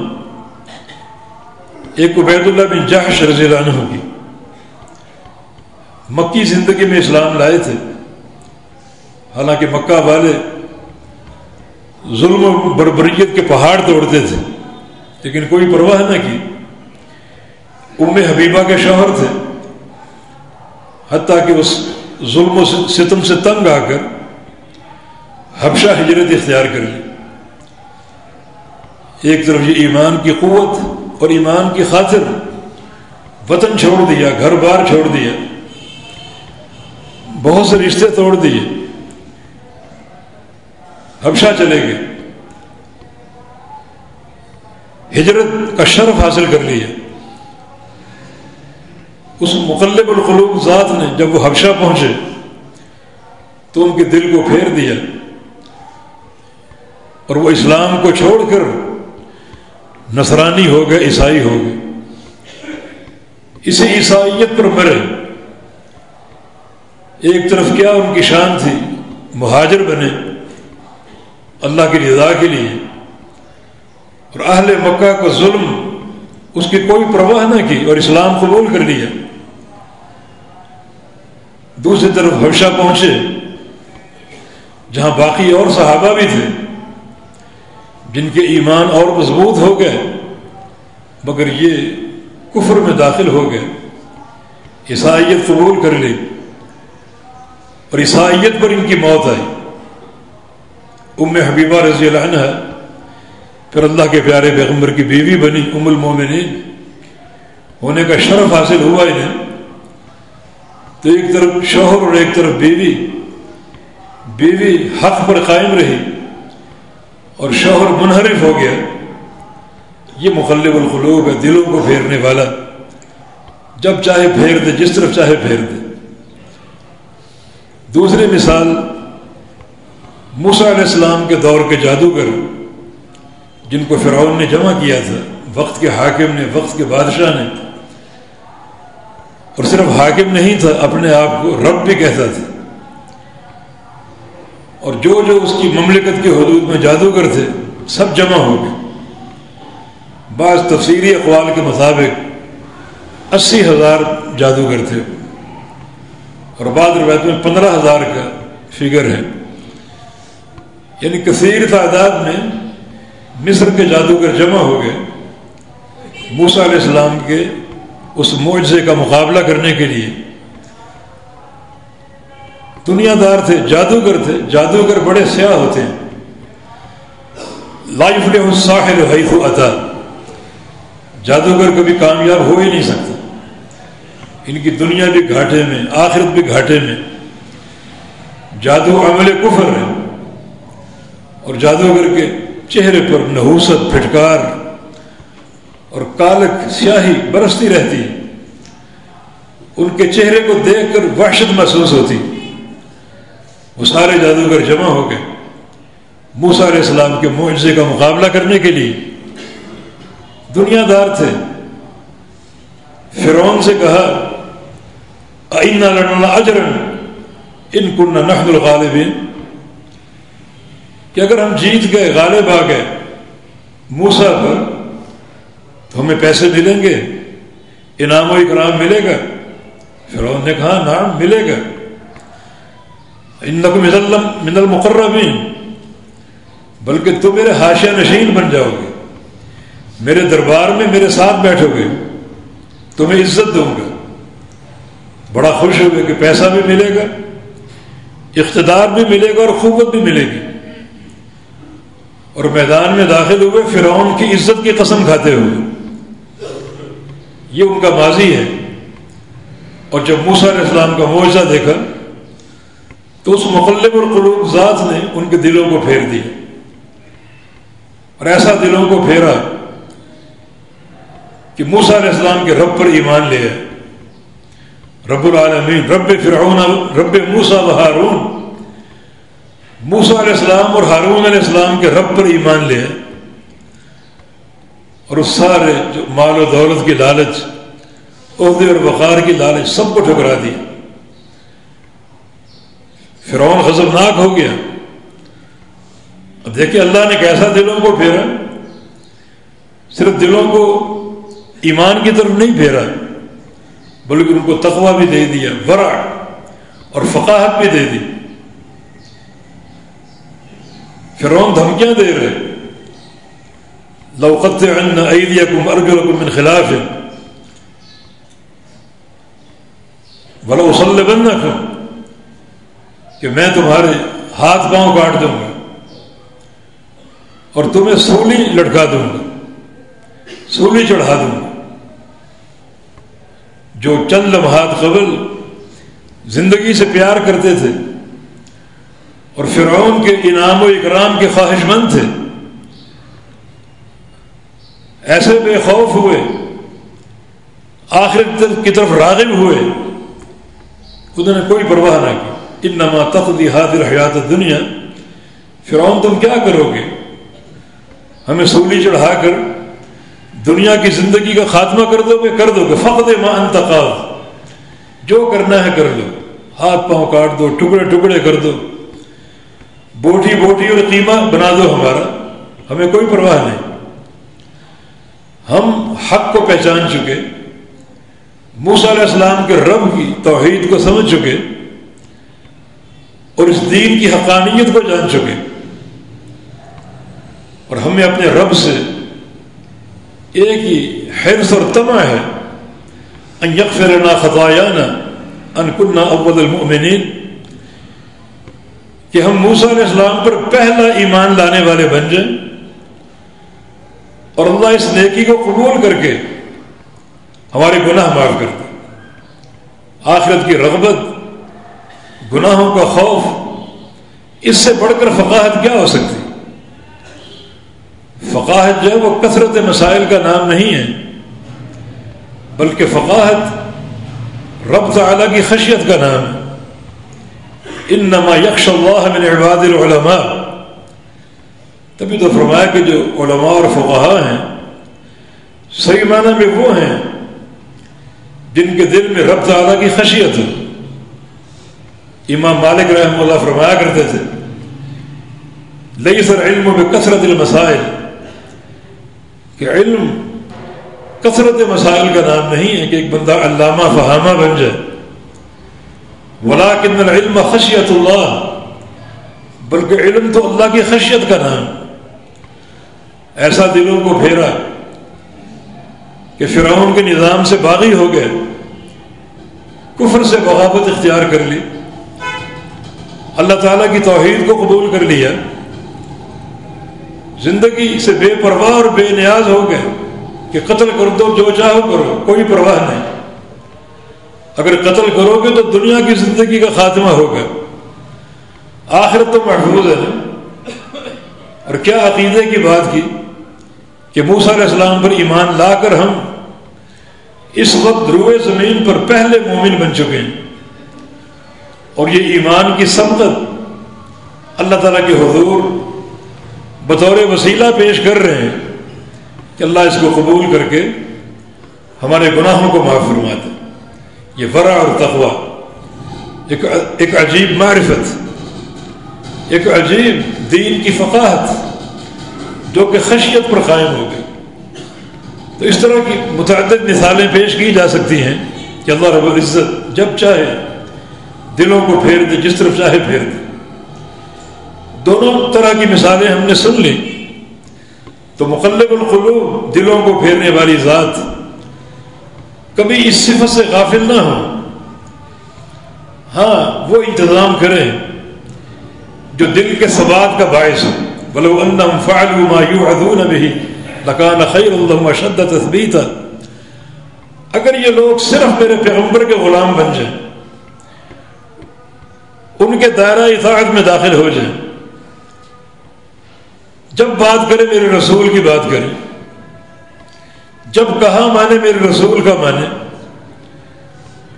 ایک عبید اللہ بن جحش رضی اللہ عنہ کی، مکی زندگی میں اسلام لائے تھے، حالانکہ مکہ والے ظلم و بربریت کے پہاڑ توڑتے تھے لیکن کوئی پرواہ نہ کی۔ ام حبیبہ کے شوہر تھے، حتیٰ کہ اس ظلم و ستم سے تنگ آ کر حبشہ ہجرت اختیار کر لی۔ ایک طرف یہ ایمان کی قوت اور ایمان کی خاطر وطن چھوڑ دیا، گھر بار چھوڑ دیا، بہت سے رشتے توڑ دیے، حبشہ چلے گئے، ہجرت کا شرف حاصل کر لیا۔ اس مقلب القلوب ذات نے جب وہ حبشہ پہنچے تو ان کے دل کو پھیر دیا، اور وہ اسلام کو چھوڑ کر نصرانی ہو گئے، عیسائی ہو گئے، اسی عیسائیت پر مرے۔ ایک طرف کیا ان کی شان تھی، مہاجر بنے اللہ کی رضا کے لیے، اور اہل مکہ کو ظلم اس کی کوئی پرواہ نہ کی اور اسلام قبول کر لیا۔ دوسری طرف حبشہ پہنچے جہاں باقی اور صحابہ بھی تھے جن کے ایمان اور مضبوط ہو گئے، مگر یہ کفر میں داخل ہو گئے، عیسائیت قبول کر لی، اور عیسائیت پر ان کی موت آئی۔ ام حبیبہ رضی اللہ عنہ پھر اللہ کے پیارے پیغمبر کی بیوی بنی، ام المومنین ہونے کا شرف حاصل ہوا انہیں۔ تو ایک طرف شوہر اور ایک طرف بیوی، بیوی حق پر قائم رہی اور شوہر منحرف ہو گیا۔ یہ مقلب القلوب ہے، دلوں کو پھیرنے والا، جب چاہے پھیر دے، جس طرف چاہے پھیر دے۔ دوسری مثال موسیٰ علیہ السلام کے دور کے جادوگر جن کو فرعون نے جمع کیا تھا، وقت کے حاکم نے، وقت کے بادشاہ نے، اور صرف حاکم نہیں تھا، اپنے آپ کو رب بھی کہتا تھا، اور جو اس کی مملکت کے حدود میں جادوگر تھے سب جمع ہو گئے۔ بعض تفسیری اقوال کے مطابق 80,000 جادوگر تھے، اور بعض روایت میں 15,000 کا فگر ہے، یعنی کثیر تعداد میں مصر کے جادوگر جمع ہو گئے موسیٰ علیہ السلام کے اس معجزے کا مقابلہ کرنے کے لیے۔ دنیا دار تھے، جادوگر تھے، جادوگر بڑے سیاہ ہوتے ہیں۔ لا یفلح الساحر حیث اتی، جادوگر کبھی کامیاب ہو ہی نہیں سکتا، ان کی دنیا بھی گھاٹے میں، آخرت بھی گھاٹے میں۔ جادو عمل کفر ہے، اور جادوگر کے چہرے پر نحوست، پھٹکار اور کالک سیاہی برستی رہتی ہے، ان کے چہرے کو دیکھ کر وحشت محسوس ہوتی۔ وہ سارے جادوگر جمع ہو گئے موسیٰ علیہ السلام کے معجزے کا مقابلہ کرنے کے لیے۔ دنیا دار تھے، فرعون سے کہا اَإِنَّا لَنَا أَجْرًا إِن كُنَّا نَحْنُ الْغَالِبِينَ، کہ اگر ہم جیت گئے، غالب آ گئے موسیٰ پر تو ہمیں پیسے ملیں گے، انعام و اکرام ملے گا۔ فرعون نے کہا نعم ملے گا، اِنَّكُمْ مِنَ الْمُقَرَّبِينَ، بلکہ تم میرے حاشیہ نشین بن جاؤ گے، میرے دربار میں میرے ساتھ بیٹھو گے، تمہیں عزت دوں گا۔ بڑا خوش ہوگے کہ پیسہ بھی ملے گا، اقتدار بھی ملے گا اور قوت بھی ملے گی۔ اور میدان میں داخل ہوئے فرعون کی عزت کی قسم کھاتے ہوئے، یہ ان کا ماضی ہے۔ اور جب موسیٰ علیہ السلام کا معجزہ دیکھا تو اس مقلب القلوب ذات نے ان کے دلوں کو پھیر دیا، اور ایسا دلوں کو پھیرا کہ موسیٰ علیہ السلام کے رب پر ایمان لے آئے۔ رب العالمین، رب فرعون، رب موسیٰ و ہارون، موسیٰ علیہ السلام اور ہارون علیہ السلام کے رب پر ایمان لے آئے، اور اس سارے جو مال و دولت کی لالچ، عہدے اور وقار کی لالچ، سب کو ٹھکرا دیا۔ فرعون غضبناک ہو گیا۔ اب دیکھیں اللہ نے کیسا دلوں کو پھیرا، صرف دلوں کو ایمان کی طرف نہیں پھیرا بلکہ ان کو تقویٰ بھی دے دیا، ورع اور فقاہت بھی دے دی۔ فرعون دھمکیاں دے رہے، لَأُقَطِّعَنَّ أَيْدِيَكُمْ وَأَرْجُلَكُمْ مِنْ خِلَافٍ وَلَأُصَلِّبَنَّكُمْ، کہ میں تمہارے ہاتھ پاؤں کاٹ دوں گا اور تمہیں سولی لٹکا دوں گا، سولی چڑھا دوں گا۔ جو چند لمحات قبل زندگی سے پیار کرتے تھے اور فرعون کے انعام و اکرام کے خواہش مند تھے، ایسے بے خوف ہوئے، آخرت کی طرف راغب ہوئے، انہوں نے کوئی پرواہ نہ کی۔ انما تقضی هذه الحیات الدنیا، فرعون تم کیا کرو گے؟ ہمیں سولی چڑھا کر دنیا کی زندگی کا خاتمہ کر دو گے؟ فقد ما انت قاض، جو کرنا ہے کر لو، ہاتھ پاؤں کاٹ دو، ٹکڑے ٹکڑے کر دو، بوٹی بوٹی اور قیمہ بنا دو ہمارا، ہمیں کوئی پرواہ نہیں۔ ہم حق کو پہچان چکے، موسیٰ علیہ السلام کے رب کی توحید کو سمجھ چکے اور اس دین کی حقانیت کو جان چکے، اور ہمیں اپنے رب سے ایک ہی حرص اور طمع ہے، ان یغفر لنا خطایانا ان کنا اول المؤمنین، کہ ہم موسیٰ علیہ السلام پر پہلا ایمان لانے والے بن جائیں، اور اللہ اس نیکی کو قبول کر کے ہمارے گناہ معاف کر دے۔ آخرت کی رغبت، گناہوں کا خوف، اس سے بڑھ کر فقاہت کیا ہو سکتی؟ فقاہت جو ہے وہ کثرت مسائل کا نام نہیں ہے، بلکہ فقاہت رب تعالیٰ کی خشیت کا نام ہے۔ انما یخشی اللہ من عباد العلماء، تبھی تو فرمایا کہ جو علماء اور فقہاء ہیں صحیح معنی میں وہ ہیں جن کے دل میں رب تعالیٰ کی خشیت ہو۔ امام مالک رحمہ اللہ فرمایا کرتے تھے، لیس العلم بکثرت المسائل، کہ علم کثرت مسائل کا نام نہیں ہے کہ ایک بندہ علامہ فہامہ بن جائے، ولکن العلم خشیت اللہ، بلکہ علم تو اللہ کی خشیت کا نام۔ ایسا دلوں کو پھیرا کہ فرعون کے نظام سے باغی ہو گئے، کفر سے بغاوت اختیار کر لی، اللہ تعالیٰ کی توحید کو قبول کر لیا، زندگی سے بے پرواہ اور بے نیاز ہو گئے کہ قتل کر دو، جو چاہو کرو، کوئی پرواہ نہیں۔ اگر قتل کرو گے تو دنیا کی زندگی کا خاتمہ ہوگا، آخرت تو محفوظ ہے۔ اور کیا عقیدے کی بات کی کہ موسیٰ علیہ السلام پر ایمان لا کر ہم اس وقت روئے زمین پر پہلے مومن بن چکے ہیں، اور یہ ایمان کی سبقت اللہ تعالیٰ کے حضور بطور وسیلہ پیش کر رہے ہیں کہ اللہ اس کو قبول کر کے ہمارے گناہوں کو معاف فرما دے۔ یہ ورع اور تقویٰ، ایک عجیب معرفت، ایک عجیب دین کی فقاہت جو کہ خشیت پر قائم ہو گئی۔ تو اس طرح کی متعدد مثالیں پیش کی جا سکتی ہیں کہ اللہ رب العزت جب چاہے دلوں کو پھیر دے، جس طرف چاہے پھیر دے۔ دونوں طرح کی مثالیں ہم نے سن لی. تو مقلب القلوب، دلوں کو پھیرنے والی ذات، کبھی اس صفت سے غافل نہ ہو. ہاں وہ انتظام کریں جو دل کے ثبات کا باعث ہو. وَلَوْ أَنَّهُمْ فَعَلُوا مَا يُوعَظُونَ بِهِ لَكَانَ خَيْرًا لَهُمْ وَأَشَدَّ تَثْبِيتًا. اگر یہ لوگ صرف میرے پیغمبر کے غلام بن جائیں، ان کے دائرہ اطاعت میں داخل ہو جائیں، جب بات کرے میرے رسول کی بات کرے، جب کہا مانے میرے رسول کا مانے،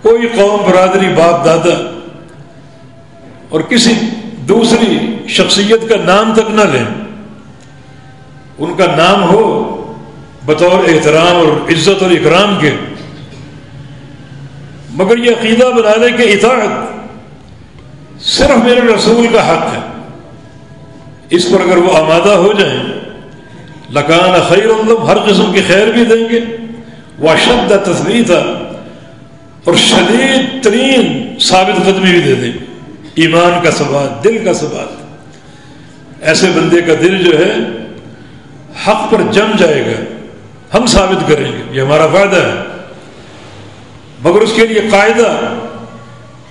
کوئی قوم برادری باپ دادا اور کسی دوسری شخصیت کا نام تک نہ لیں، ان کا نام ہو بطور احترام اور عزت اور اکرام کے، مگر یہ عقیدہ بنا لے کہ اطاعت صرف میرے رسول کا حق ہے. اس پر اگر وہ آمادہ ہو جائیں، لکان خیر لہم، ہر قسم کی خیر بھی دیں گے، واشد تثبیتا، اور شدید ترین ثابت قدمی بھی دے دیں گے. ایمان کا ثبات، دل کا ثبات. ایسے بندے کا دل جو ہے حق پر جم جائے گا، ہم ثابت کریں گے، یہ ہمارا فائدہ ہے. مگر اس کے لیے قاعدہ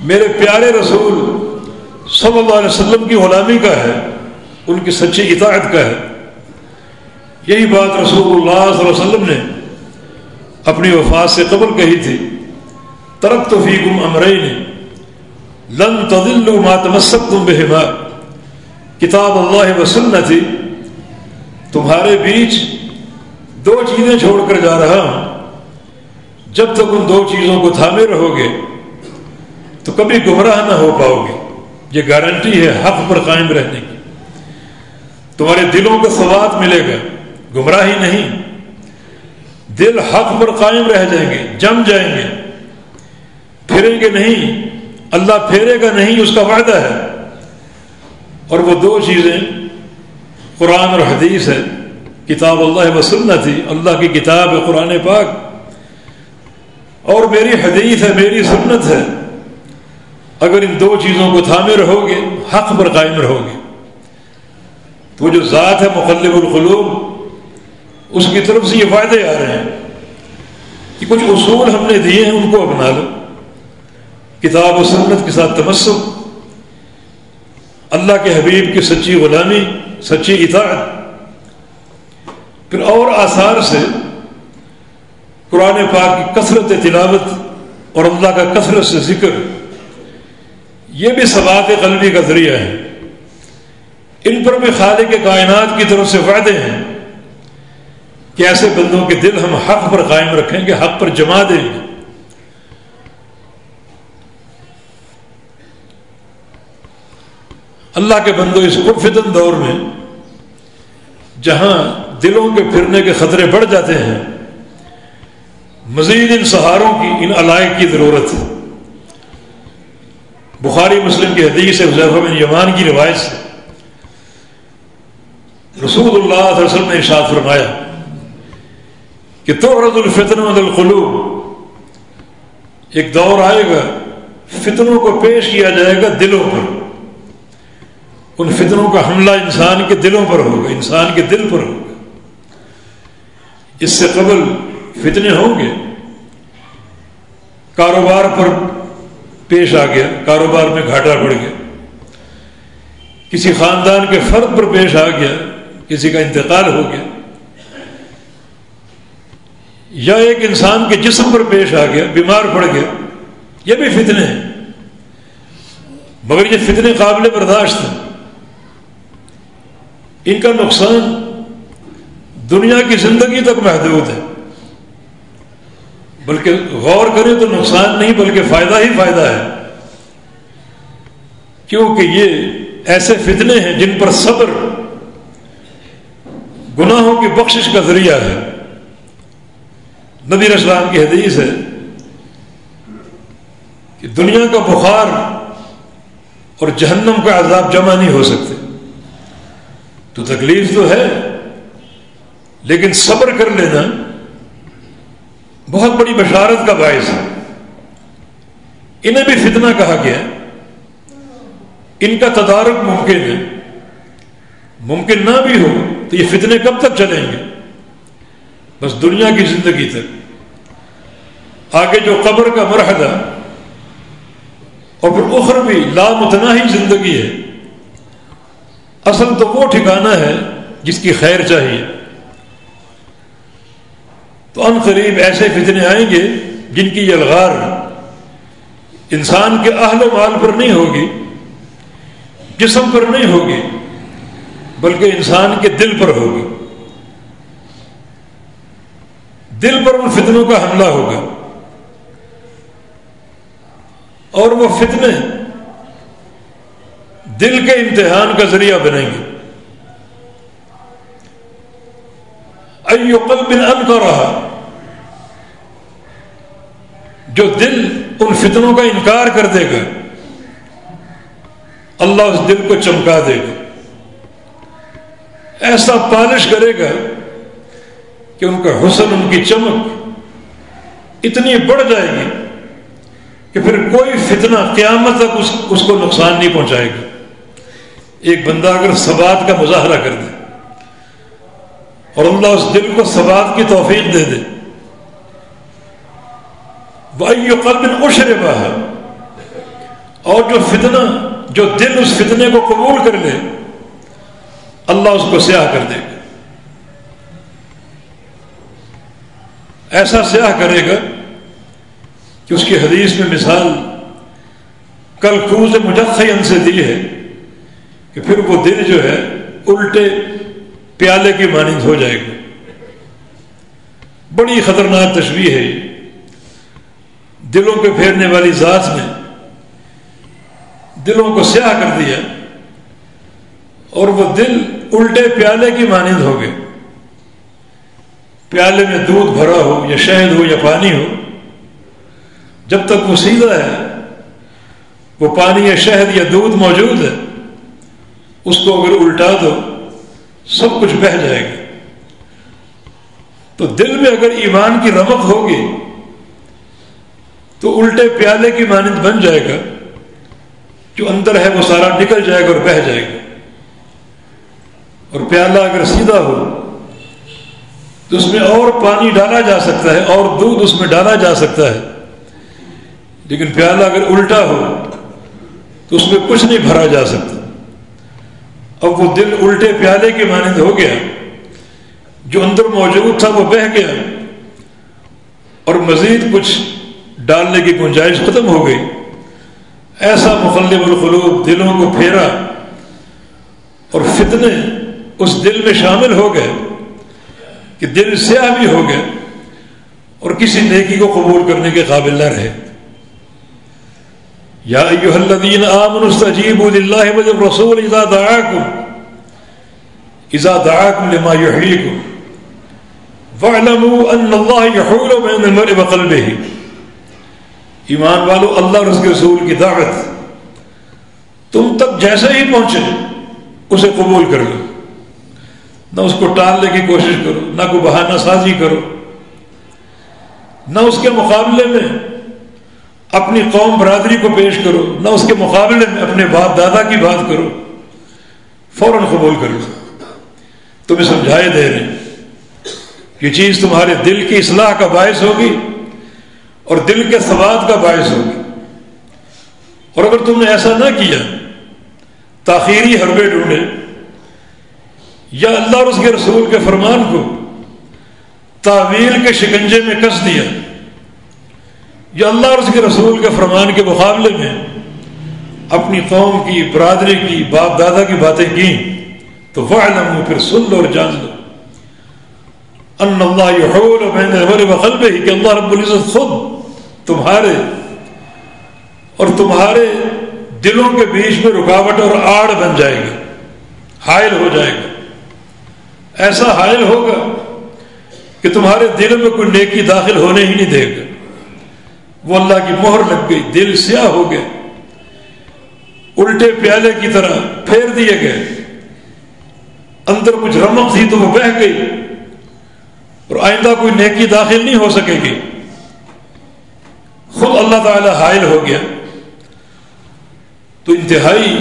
میرے پیارے رسول صلی اللہ علیہ وسلم کی غلامی کا ہے، ان کی سچی اطاعت کا ہے. یہی بات رسول اللہ صلی اللہ علیہ وسلم نے اپنی وفات سے قبل کہی تھی. ترکت فیکم امرین لن تضلوا ما تمسکتم بہما، کتاب اللہ و سنتی. تمہارے بیچ دو چیزیں چھوڑ کر جا رہا ہوں، جب تک ان دو چیزوں کو تھامے رہو گے تو کبھی گمراہ نہ ہو پاؤ گے. یہ گارنٹی ہے حق پر قائم رہنے کی. تمہارے دلوں کو ثبات ملے گا، گمراہی نہیں. دل حق پر قائم رہ جائیں گے، جم جائیں گے، پھریں گے نہیں. اللہ پھیرے گا نہیں، اس کا وعدہ ہے. اور وہ دو چیزیں قرآن اور حدیث ہے. کتاب اللہ و سنتی، اللہ کی کتاب ہے قرآن پاک، اور میری حدیث ہے، میری سنت ہے. اگر ان دو چیزوں کو تھامے رہو گے، حق پر قائم رہو گے، تو وہ جو ذات ہے مقلب القلوب، اس کی طرف سے یہ فائدے آ رہے ہیں کہ کچھ اصول ہم نے دیے ہیں، ان کو اپنا لو. کتاب و سنت کے ساتھ تمسک، اللہ کے حبیب کی سچی غلامی، سچی اطاعت. پھر اور آثار سے قرآن پاک کی کثرت تلاوت اور اللہ کا کثرت سے ذکر، یہ بھی ثبات قلبی کا ذریعہ ہے. ان پر بھی خالق کائنات کی طرف سے وعدے ہیں کہ ایسے بندوں کے دل ہم حق پر قائم رکھیں گے، حق پر جما دیں گے. اللہ کے بندوں، اس پرفتن دور میں جہاں دلوں کے پھرنے کے خطرے بڑھ جاتے ہیں، مزید ان سہاروں کی، ان علائق کی ضرورت ہے. بخاری مسلم کی حدیث ہے، حذیفہ بن یمان کی روایت سے رسول اللہ صلی اللہ علیہ وسلم نے ارشاد فرمایا کہ تعرض الفتن علی القلوب، ایک دور آئے گا فتنوں کو پیش کیا جائے گا دلوں پر. ان فتنوں کا حملہ انسان کے دلوں پر ہوگا، انسان کے دل پر ہوگا. اس سے قبل فتنے ہوں گے. کاروبار پر پیش آ گیا، کاروبار میں گھاٹا پڑ گیا. کسی خاندان کے فرد پر پیش آ گیا، کسی کا انتقال ہو گیا. یا ایک انسان کے جسم پر پیش آ گیا، بیمار پڑ گیا. یہ بھی فتنے ہیں، مگر یہ فتنے قابل برداشت ہیں. ان کا نقصان دنیا کی زندگی تک محدود ہے، بلکہ غور کریں تو نقصان نہیں بلکہ فائدہ ہی فائدہ ہے. کیونکہ یہ ایسے فتنے ہیں جن پر صبر گناہوں کی بخشش کا ذریعہ ہے. نبی علیہ السلام کی حدیث ہے کہ دنیا کا بخار اور جہنم کا عذاب جمع نہیں ہو سکتے. تو تکلیف تو ہے، لیکن صبر کر لینا بہت بڑی بشارت کا باعث ہے. انہیں بھی فتنہ کہا گیا. ان کا تدارک ممکن ہے، ممکن نہ بھی ہو تو یہ فتنے کب تک چلیں گے؟ بس دنیا کی زندگی تک۔ آگے جو قبر کا مرحلہ اور پھر اخروی لامتناہی زندگی ہے، اصل تو وہ ٹھکانہ ہے جس کی خیر چاہیے۔ تو ان قریب ایسے فتنے آئیں گے جن کی یلغار انسان کے اہل و مال پر نہیں ہوگی، جسم پر نہیں ہوگی، بلکہ انسان کے دل پر ہوگی۔ دل پر ان فتنوں کا حملہ ہوگا، اور وہ فتنے دل کے امتحان کا ذریعہ بنیں گے۔ ای قلب انکرھا، جو دل ان فتنوں کا انکار کر دے گا اللہ اس دل کو چمکا دے گا، ایسا پالش کرے گا کہ ان کا حسن، ان کی چمک اتنی بڑھ جائے گی کہ پھر کوئی فتنہ قیامت تک اس کو نقصان نہیں پہنچائے گا۔ ایک بندہ اگر ثبات کا مظاہرہ کر دے اور اللہ اس دل کو ثبات کی توفیق دے دے، وَأَيُّ قَلْبٍ أُشْرِبَهَا، اور جو دل اس فتنے کو قبول کر لے اللہ اس کو سیاہ کر دے گا، ایسا سیاہ کرے گا کہ اس کی حدیث میں مثال کلکوز مجخین سے دی ہے کہ پھر وہ دل جو ہے الٹے پیالے کی مانند ہو جائے گا۔ بڑی خطرناک تشبیہ ہے یہ۔ دلوں پہ پھیرنے والی ذات نے دلوں کو سیاہ کر دیا اور وہ دل الٹے پیالے کی مانند ہو گئے۔ پیالے میں دودھ بھرا ہو یا شہد ہو یا پانی ہو، جب تک وہ سیدھا ہے، وہ پانی یا شہد یا دودھ موجود ہے، اس کو اگر الٹا دو سب کچھ بہہ جائے گا۔ تو دل میں اگر ایمان کی رمق ہوگی تو الٹے پیالے کی مانند بن جائے گا، جو اندر ہے وہ سارا نکل جائے گا اور بہہ جائے گا۔ اور پیالہ اگر سیدھا ہو تو اس میں اور پانی ڈالا جا سکتا ہے اور دودھ اس میں ڈالا جا سکتا ہے، لیکن پیالہ اگر الٹا ہو تو اس میں کچھ نہیں بھرا جا سکتا۔ اب وہ دل الٹے پیالے کی مانند ہو گیا، جو اندر موجود تھا وہ بہہ گیا اور مزید کچھ ڈالنے کی گنجائش ختم ہو گئی۔ ایسا مقلب القلوب دلوں کو پھیرا اور فتنے اس دل میں شامل ہو گئے کہ دل سیاہ بھی ہو گئے اور کسی نیکی کو قبول کرنے کے قابل نہ رہے۔ یا ایھا الذین آمنوا استجیبوا للہ وللرسول اذا دعاکم لما یحییکم واعلموا ان اللہ یحول بین المرء وقلبہ۔ ایمان والو، اللہ اور اس کے رسول کی دعوت تم تک جیسے ہی پہنچے اسے قبول کر لو، نہ اس کو ٹالنے کی کوشش کرو، نہ کوئی بہانہ سازی کرو، نہ اس کے مقابلے میں اپنی قوم برادری کو پیش کرو، نہ اس کے مقابلے میں اپنے باپ دادا کی بات کرو، فوراً قبول کر لو۔ تمہیں سمجھائے دے رہے ہیں یہ چیز تمہارے دل کی اصلاح کا باعث ہوگی اور دل کے ثبات کا باعث ہوگی۔ اور اگر تم نے ایسا نہ کیا، تاخیری حربے ڈھونڈے یا اللہ اور اس کے رسول کے فرمان کو تعویل کے شکنجے میں کس دیا یا اللہ اور اس کے رسول کے فرمان کے مقابلے میں اپنی قوم کی، برادری کی، باپ دادا کی باتیں کی، تو فاعلموا، پھر سن لو اور جان لو، ان اللہ یحول بین المرء وقلبہ، کہ اللہ رب العزت خود تمہارے اور تمہارے دلوں کے بیچ میں رکاوٹ اور آڑ بن جائے گا، حائل ہو جائے گا۔ ایسا حائل ہوگا کہ تمہارے دل میں کوئی نیکی داخل ہونے ہی نہیں دے گا۔ وہ اللہ کی مہر لگ گئی، دل سیاہ ہو گئے، الٹے پیالے کی طرح پھیر دیے گئے، اندر کچھ رمق تھی تو وہ بہہ گئی اور آئندہ کوئی نیکی داخل نہیں ہو سکے گی۔ خود اللہ تعالی حائل ہو گیا۔ تو انتہائی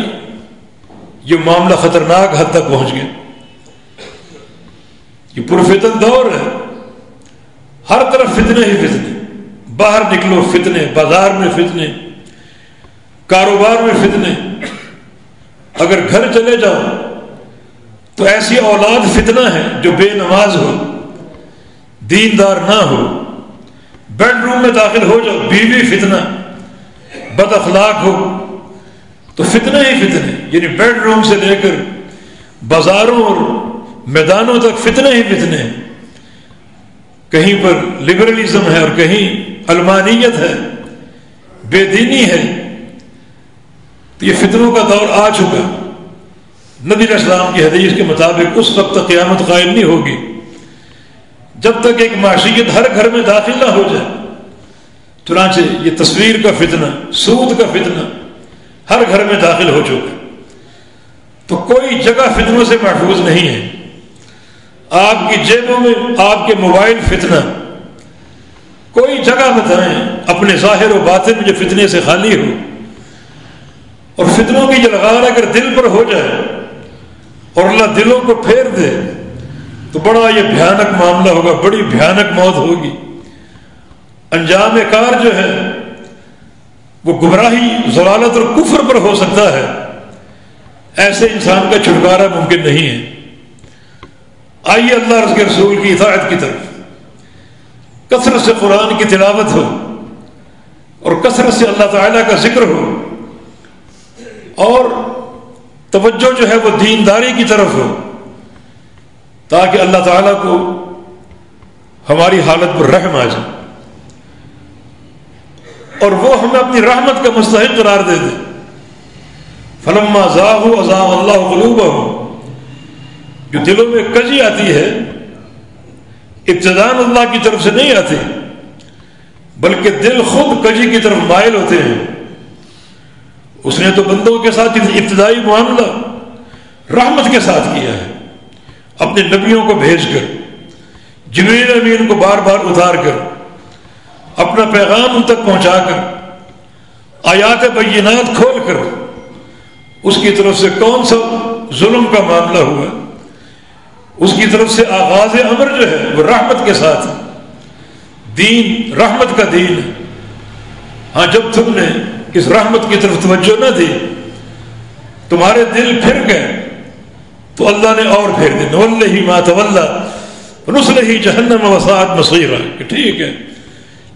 یہ معاملہ خطرناک حد تک پہنچ گیا. یہ پرفتن دور ہے، ہر طرف فتنے ہی فتنے. باہر نکلو فتنے، بازار میں فتنے، کاروبار میں فتنے. اگر گھر چلے جاؤ تو ایسی اولاد فتنہ ہے جو بے نماز ہو، دیندار نہ ہو. بیڈ روم میں داخل ہو جاؤ، بیوی فتنہ، بد اخلاق ہو تو فتنہ ہی فتنے. یعنی بیڈ روم سے لے کر بازاروں اور میدانوں تک فتنہ ہی فتنے. کہیں پر لبرلزم ہے اور کہیں علمانیت ہے، بے دینی ہے. تو یہ فتنوں کا دور آ چکا. نبی علیہ السلام کی حدیث کے مطابق اس وقت تک قیامت قائم نہیں ہوگی جب تک ایک معاشیت ہر گھر میں داخل نہ ہو جائے. چنانچہ یہ تصویر کا فتنہ، سود کا فتنہ ہر گھر میں داخل ہو چکا. تو کوئی جگہ فتنوں سے محفوظ نہیں ہے. آپ کی جیبوں میں آپ کے موبائل فتنہ. کوئی جگہ بتائیں اپنے ظاہر و باطن میں جو فتنے سے خالی ہو. اور فتنوں کی یہ لغار اگر دل پر ہو جائے اور اللہ دلوں کو پھیر دے تو بڑا یہ بھیانک معاملہ ہوگا، بڑی بھیانک موت ہوگی. انجام کار جو ہے وہ گمراہی، ضلالت اور کفر پر ہو سکتا ہے. ایسے انسان کا چھٹکارا ممکن نہیں ہے. آئیے اللہ اور اس کے رسول کی اطاعت کی طرف. کثرت سے قرآن کی تلاوت ہو اور کثرت سے اللہ تعالیٰ کا ذکر ہو اور توجہ جو ہے وہ دینداری کی طرف ہو تاکہ اللہ تعالیٰ کو ہماری حالت پر رحم آ جائے اور وہ ہمیں اپنی رحمت کا مستحق قرار دے دے. فلما زاغوا ازاغ اللہ قلوبہم. جو دلوں میں کجی آتی ہے ابتداءً اللہ کی طرف سے نہیں آتی، بلکہ دل خود کجی کی طرف مائل ہوتے ہیں. اس نے تو بندوں کے ساتھ ابتدائی معاملہ رحمت کے ساتھ کیا ہے، اپنے نبیوں کو بھیج کر، جبریل امین کو بار بار اتار کر، اپنا پیغام ان تک پہنچا کر، آیات بینات کھول کر. اس کی طرف سے کون سا ظلم کا معاملہ ہوا؟ اس کی طرف سے آغاز امر جو ہے وہ رحمت کے ساتھ. دین رحمت کا دین ہے. ہاں جب تم نے اس رحمت کی طرف توجہ نہ دی، تمہارے دل پھر گئے تو اللہ نے اور پھیر دی. نولہ ما تولی ونصلہ جہنم وساءت مصیرا. کہ ٹھیک ہے،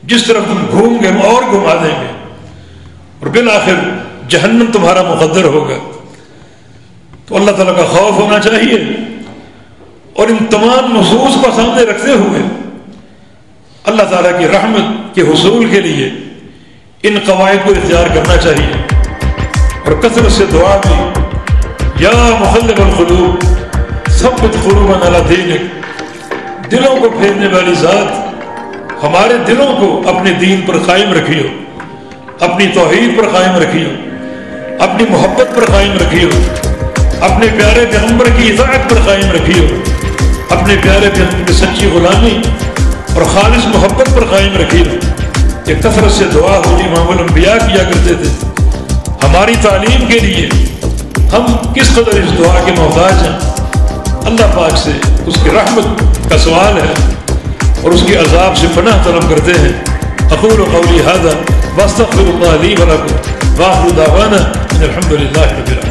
جس طرف تم گھوم گئے ہم اور گھما دیں گے اور بالآخر جہنم تمہارا مقدر ہوگا. تو اللہ تعالیٰ کا خوف ہونا چاہیے اور ان تمام نصوص کو سامنے رکھتے ہوئے اللہ تعالیٰ کی رحمت کے حصول کے لیے ان قواعد کو اختیار کرنا چاہیے اور کثرت سے دعا بھی. یا مقلب القلوب ثبت قلوبنا علی دینک. دلوں کو پھیرنے والی ذات ہمارے دلوں کو اپنے دین پر قائم رکھیو، اپنی توحید پر قائم رکھیو، اپنی محبت پر قائم رکھیو، اپنے پیارے پیغمبر کی اطاعت پر قائم رکھیو، اپنے پیارے پیغمبر کی سچی غلامی اور خالص محبت پر قائم رکھیو. یہ کثرت سے دعا ہوتی امام الانبیاء کیا کرتے تھے. ہماری تعلیم کے لیے ہم کس قدر اس دعا کے محتاج ہیں. اللہ پاک سے اس کی رحمت کا سوال ہے اور اس کے عذاب سے پناہ طلب کرتے ہیں. اقول قولی ھذا واستغفر اللہ لی ولکم وآخر دعوانا ان الحمد للہ رب العالمین.